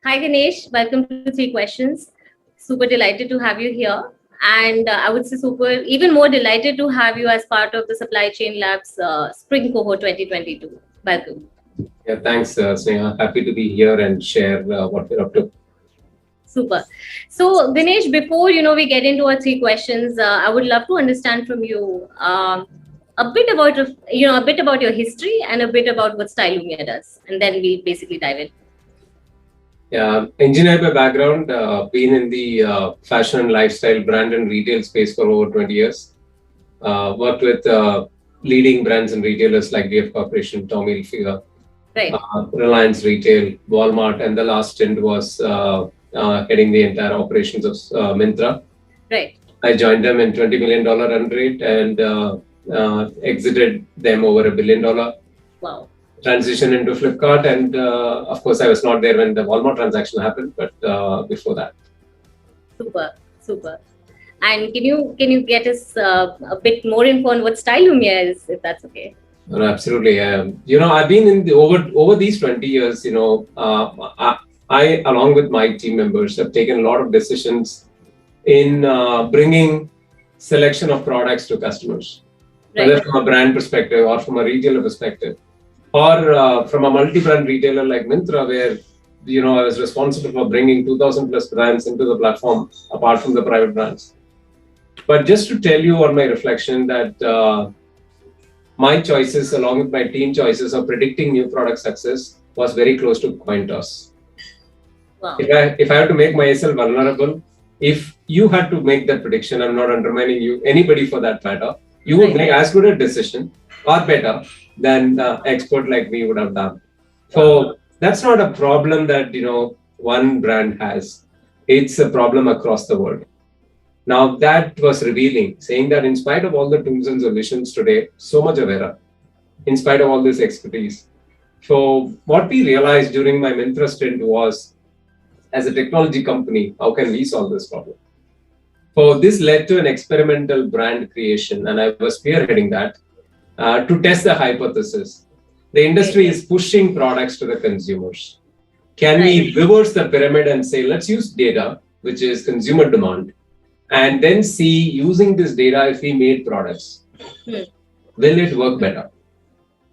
Hi, Ganesh. Welcome to Three Questions. Super delighted to have you here. And I would say even more delighted to have you as part of the Supply Chain Labs Spring Cohort 2022. Welcome. Yeah, thanks, Sneha. Happy to be here and share what we're up to. Super. So, Ganesh, before we get into our three questions, I would love to understand from you a bit about a bit about your history and a bit about what Stylumia does, and then we basically dive in. Yeah, engineer by background, been in the fashion and lifestyle brand and retail space for over 20 years. Worked with leading brands and retailers like DF Corporation, Tommy Hilfiger, Right. Reliance Retail, Walmart, and the last stint was heading the entire operations of Myntra. Right. I joined them in $20 million run rate and exited them over $1 billion. Wow. Transition into Flipkart, and of course, I was not there when the Walmart transaction happened, but before that. Super, super. And can you get us a bit more info on what Stylumia is, if that's okay? No, absolutely. I've been in the over these 20 years. I along with my team members have taken a lot of decisions in bringing selection of products to customers, whether from a brand perspective or from a retailer perspective, or from a multi-brand retailer like Myntra, where I was responsible for bringing 2,000 plus brands into the platform, apart from the private brands. But just to tell you on my reflection that my choices, along with my team choices of predicting new product success, was very close to coin toss. Wow. If I had to make myself vulnerable, if you had to make that prediction, I'm not undermining you, anybody for that matter, you would make as good a decision or better than expert like me would have done. So that's not a problem that one brand has. It's a problem across the world. Now that was revealing, saying that in spite of all the tools and solutions today, so much of error, in spite of all this expertise. So what we realized during my Myntra stint was, as a technology company, how can we solve this problem? So this led to an experimental brand creation, and I was spearheading that to test the hypothesis. The industry is pushing products to the consumers. Can we reverse the pyramid and say, let's use data, which is consumer demand, and then see, using this data, if we made products, will it work better?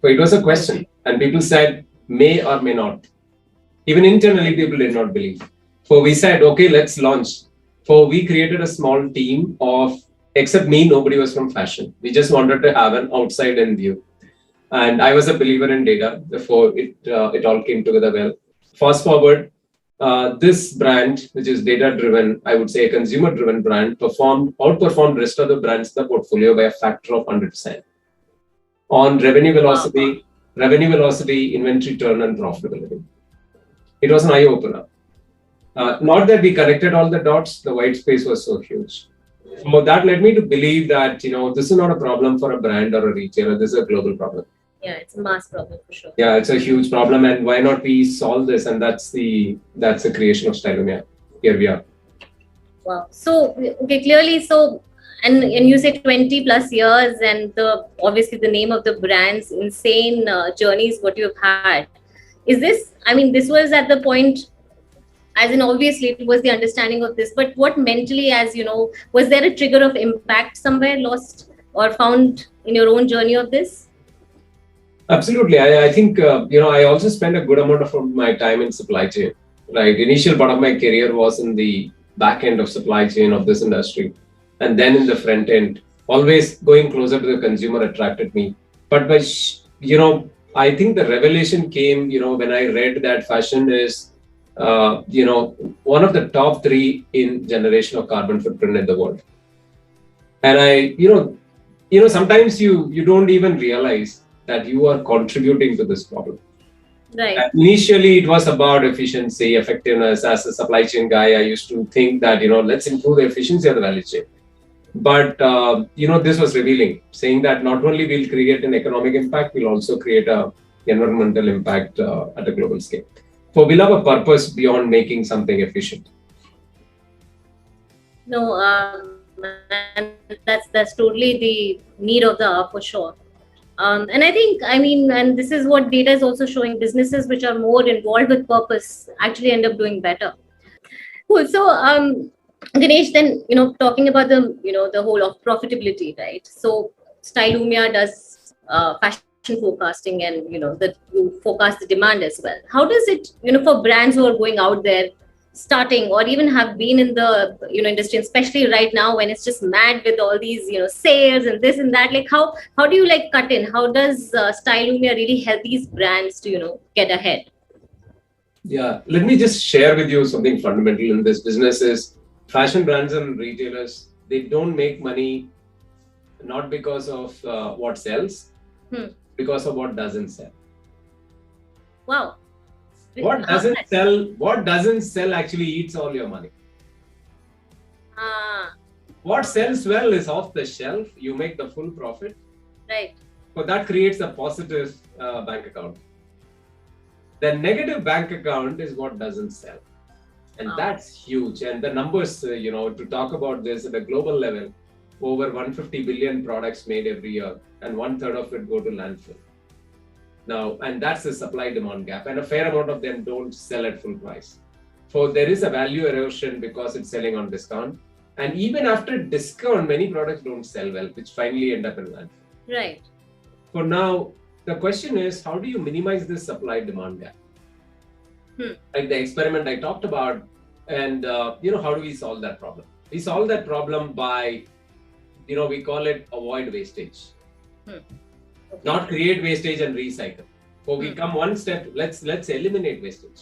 So it was a question, and people said may or may not. Even internally, people did not believe. So we said, okay, let's launch. So we created a small team of, except me, nobody was from fashion. We just wanted to have an outside-in view. And I was a believer in data, therefore it all came together well. Fast forward, this brand, which is data-driven, I would say a consumer-driven brand, outperformed the rest of the brands in the portfolio by a factor of 100%. On revenue velocity, inventory turn, and profitability. It was an eye-opener. Not that we connected all the dots, the white space was so huge. So that led me to believe that, this is not a problem for a brand or a retailer, this is a global problem. Yeah, it's a mass problem for sure. Yeah, it's a huge problem, and why not we solve this? And that's the creation of Stylumia. Here we are. Wow. So okay, clearly, and you say 20 plus years, and obviously the name of the brand's insane journeys what you've had. Is this? I mean, this was at the point. As in, obviously, it was the understanding of this, but what mentally, was there a trigger of impact somewhere lost or found in your own journey of this? Absolutely. I think, I also spent a good amount of my time in supply chain, right? Initial part of my career was in the back end of supply chain of this industry. And then in the front end, always going closer to the consumer attracted me. But I think the revelation came, when I read that fashion is, one of the top 3 in generation of carbon footprint in the world. And sometimes you don't even realize that you are contributing to this problem. Right. And initially, it was about efficiency, effectiveness. As a supply chain guy, I used to think that, let's improve the efficiency of the value chain. But, this was revealing, saying that not only we'll create an economic impact, we'll also create an environmental impact at a global scale. So we'll have a purpose beyond making something efficient. No, and that's totally the need of the hour for sure. And I think, I mean, and this is what data is also showing, businesses which are more involved with purpose actually end up doing better. Cool. So, Ganesh, then, talking about the whole of profitability, right? So, Stylumia does fashion forecasting, and, that you forecast the demand as well. How does it, for brands who are going out there, starting or even have been in the, industry, especially right now when it's just mad with all these, sales and this and that, like how do you like cut in? How does Stylumia really help these brands to, get ahead? Yeah, let me just share with you something fundamental in this business is fashion brands and retailers, they don't make money not because of what sells, because of what doesn't sell. Wow. What doesn't sell actually eats all your money. What sells well is off the shelf. You make the full profit. Right. So that creates a positive bank account. The negative bank account is what doesn't sell. And that's huge. And the numbers, to talk about this at a global level, over 150 billion products made every year, and 1/3 of it go to landfill. Now, and that's the supply demand gap. And a fair amount of them don't sell at full price. So there is a value erosion because it's selling on discount. And even after discount, many products don't sell well, which finally end up in landfill. Right. For now, the question is, how do you minimize this supply demand gap? Like the experiment I talked about, and how do we solve that problem? We solve that problem by, we call it avoid wastage. Okay. Not create wastage and recycle. So we come one step, let's eliminate wastage.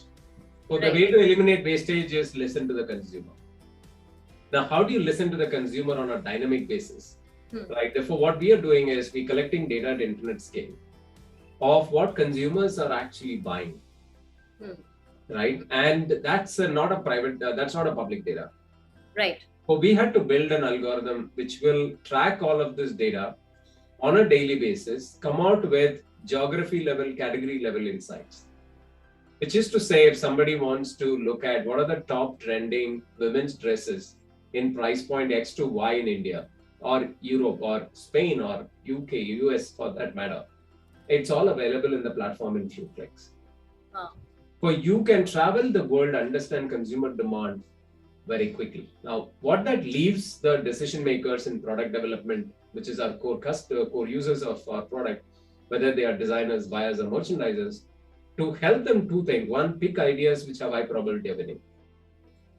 So the way to eliminate wastage is listen to the consumer. Now, how do you listen to the consumer on a dynamic basis? Right. Therefore, what we are doing is we're collecting data at internet scale of what consumers are actually buying. Right. And that's not a private, that's not a public data. Right. So we had to build an algorithm which will track all of this data on a daily basis, come out with geography level, category level insights. Which is to say, if somebody wants to look at what are the top trending women's dresses in price point X to Y in India, or Europe, or Spain, or UK, US for that matter, it's all available in the platform in few clicks. So you can travel the world, understand consumer demand very quickly. Now, what that leaves the decision makers in product development, which is our core users of our product, whether they are designers, buyers, or merchandisers, to help them two things. One, pick ideas which have high probability of winning.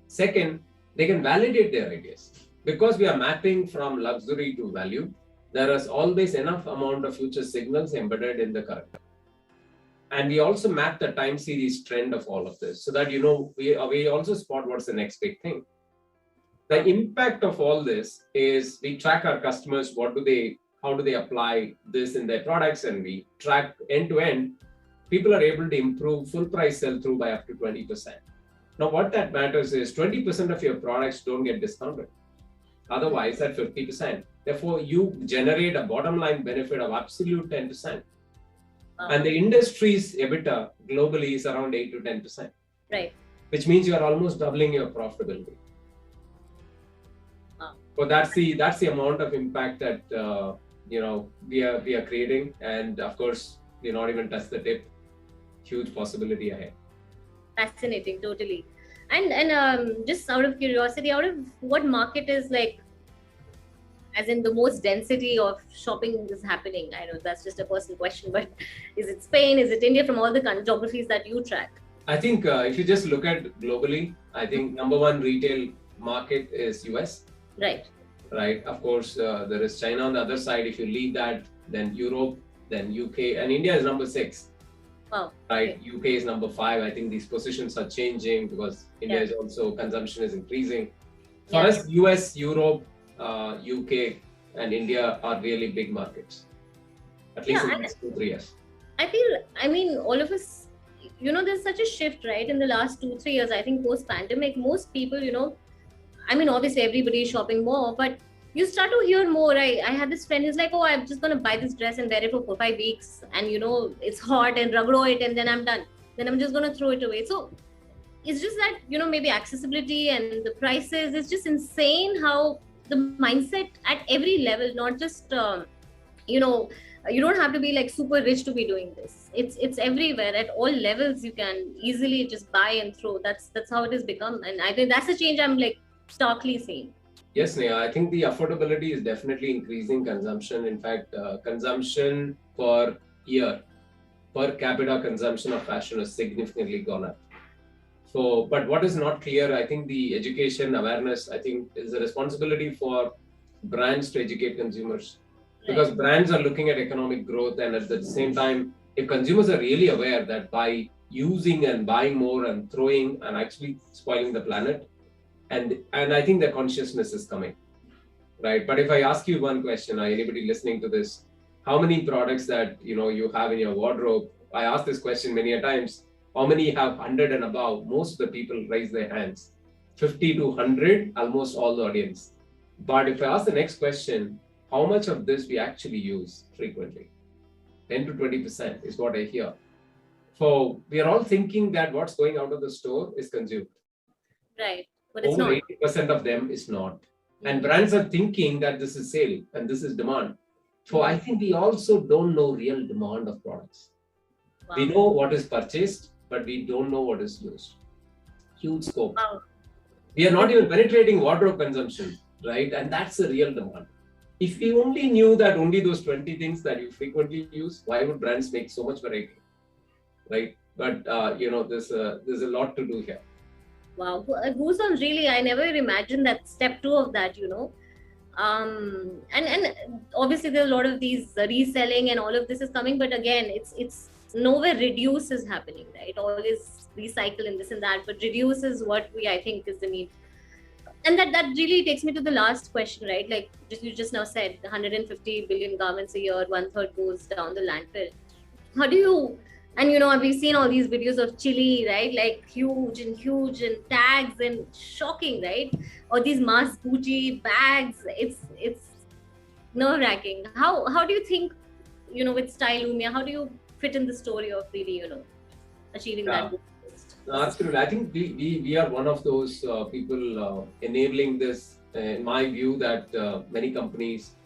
Second, they can validate their ideas. Because we are mapping from luxury to value, there is always enough amount of future signals embedded in the current. And we also map the time series trend of all of this so that, we also spot what's the next big thing. The impact of all this is we track our customers, how do they apply this in their products, and we track end to end. People are able to improve full price sell through by up to 20%. Now, what that matters is 20% of your products don't get discounted. Otherwise, at 50%. Therefore, you generate a bottom line benefit of absolute 10%. And the industry's EBITDA globally is around 8 to 10%. Right. Which means you are almost doubling your profitability. So that's the amount of impact that we are creating, and of course we're not even touched the tip. Huge possibility ahead. Fascinating, totally. And just out of curiosity, out of what market is like, as in the most density of shopping is happening? I know that's just a personal question, but is it Spain? Is it India? From all the geographies that you track? I think if you just look at globally, I think number one retail market is US. Right. Right. Of course, there is China on the other side. If you leave that, then Europe, then UK, and India is number 6. Wow. Right. Okay. UK is number 5. I think these positions are changing because India is also, consumption is increasing. For us, US, Europe, UK, and India are really big markets. At least in the next 2-3 years. I mean, all of us, there's such a shift, right? In the last 2-3 years, I think post-pandemic, most people, I mean, obviously everybody is shopping more, but you start to hear more. I had this friend who's like, oh, I'm just going to buy this dress and wear it for 4-5 weeks. And, it's hot and rubber it and then I'm done. Then I'm just going to throw it away. So it's just that, maybe accessibility and the prices, it's just insane how the mindset at every level, not just, You don't have to be like super rich to be doing this. It's everywhere at all levels. You can easily just buy and throw. That's how it has become, and I think that's a change I'm like starkly seeing. Yes, Neha, I think the affordability is definitely increasing consumption. In fact, consumption per year, per capita consumption of fashion has significantly gone up. So, but what is not clear, I think the education awareness, I think, is a responsibility for brands to educate consumers, because Right. brands are looking at economic growth, and at the same time, if consumers are really aware that by using and buying more and throwing and actually spoiling the planet, and I think the consciousness is coming, right? But if I ask you one question, or anybody listening to this, how many products that you have in your wardrobe? I ask this question many a times. How many have 100 and above? Most of the people raise their hands. 50 to 100, almost all the audience. But if I ask the next question, how much of this we actually use frequently? 10 to 20% is what I hear. So we are all thinking that what's going out of the store is consumed. Right. But it's Over not. 80% of them is not. And Mm. brands are thinking that this is sale and this is demand. So I Mm. think we also don't know real demand of products. We Wow. know what is purchased, but we don't know what is used. Huge scope. Wow. We are not It, even penetrating wardrobe consumption, right? And that's the real demand. If we only knew that only those 20 things that you frequently use, why would brands make so much variety, right? But there's a lot to do here. wow. Goosebumps, really, I never imagined that step two of that, and obviously there's a lot of these reselling and all of this is coming, but again, it's nowhere reduce is happening, right? All is recycle and this and that, but reduce is what we I think is the need. And that really takes me to the last question, right? Like you just now said, 150 billion garments a year, one third goes down the landfill. How do you, and we've seen all these videos of chili, right? Like huge and tags and shocking, right? Or these mass Gucci bags. It's nerve-wracking. How do you think, with Stylumia, how do you fit in the story of really, achieving Yeah. that goal? No, absolutely. I think we are one of those people enabling this, in my view, that many companies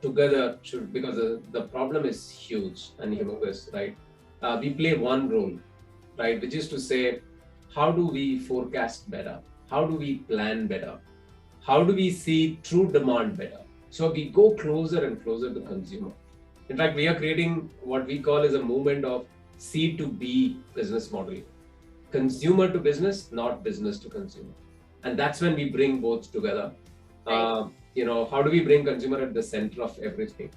together should, because the problem is huge and humongous, right? We play one role, right? Which is to say, how do we forecast better? How do we plan better? How do we see true demand better? So we go closer and closer to consumer. In fact, we are creating what we call as a movement of C to B business model, consumer to business, not business to consumer. And that's when we bring both together. Right. How do we bring consumer at the center of everything?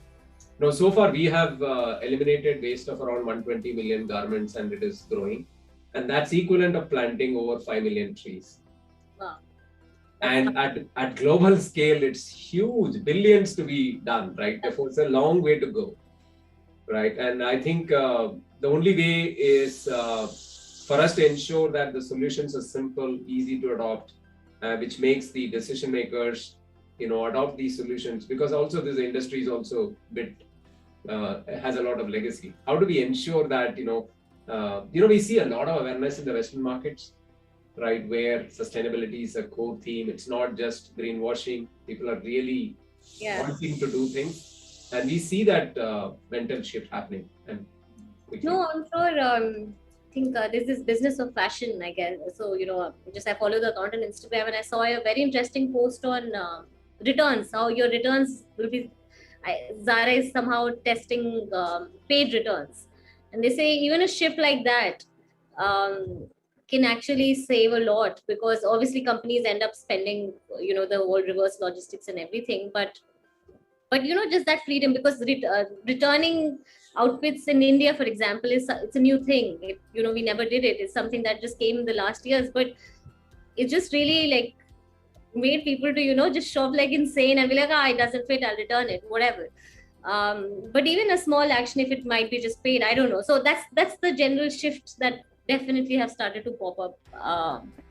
So far we have eliminated waste of around 120 million garments, and it is growing. And that's equivalent of planting over 5 million trees. Wow. And at global scale, it's huge, billions to be done, right? Therefore, it's a long way to go, right? And I think the only way is for us to ensure that the solutions are simple, easy to adopt, which makes the decision makers, adopt these solutions. Because also this industry is also has a lot of legacy. How do we ensure that we see a lot of awareness in the Western markets, right, where sustainability is a core theme. It's not just greenwashing. People are really wanting to do things, and we see that mental shift happening. And quickly. No, I'm sure. I think there's this business of fashion, I guess. So just I follow the account on Instagram, and I saw a very interesting post on returns. How your returns will be. Zara is somehow testing paid returns, and they say even a ship like that can actually save a lot, because obviously companies end up spending the whole reverse logistics and everything, but just that freedom, because returning outfits in India, for example, it's a new thing. We never did it. It's something that just came in the last years, but it just really like made people to just shop like insane and be like, it doesn't fit, I'll return it, whatever. But even a small action, if it might be just paid, I don't know. So that's the general shift that definitely have started to pop up,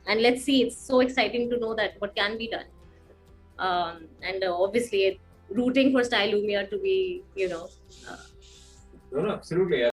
and let's see, it's so exciting to know that what can be done, and obviously rooting for Stylumia to be No, absolutely.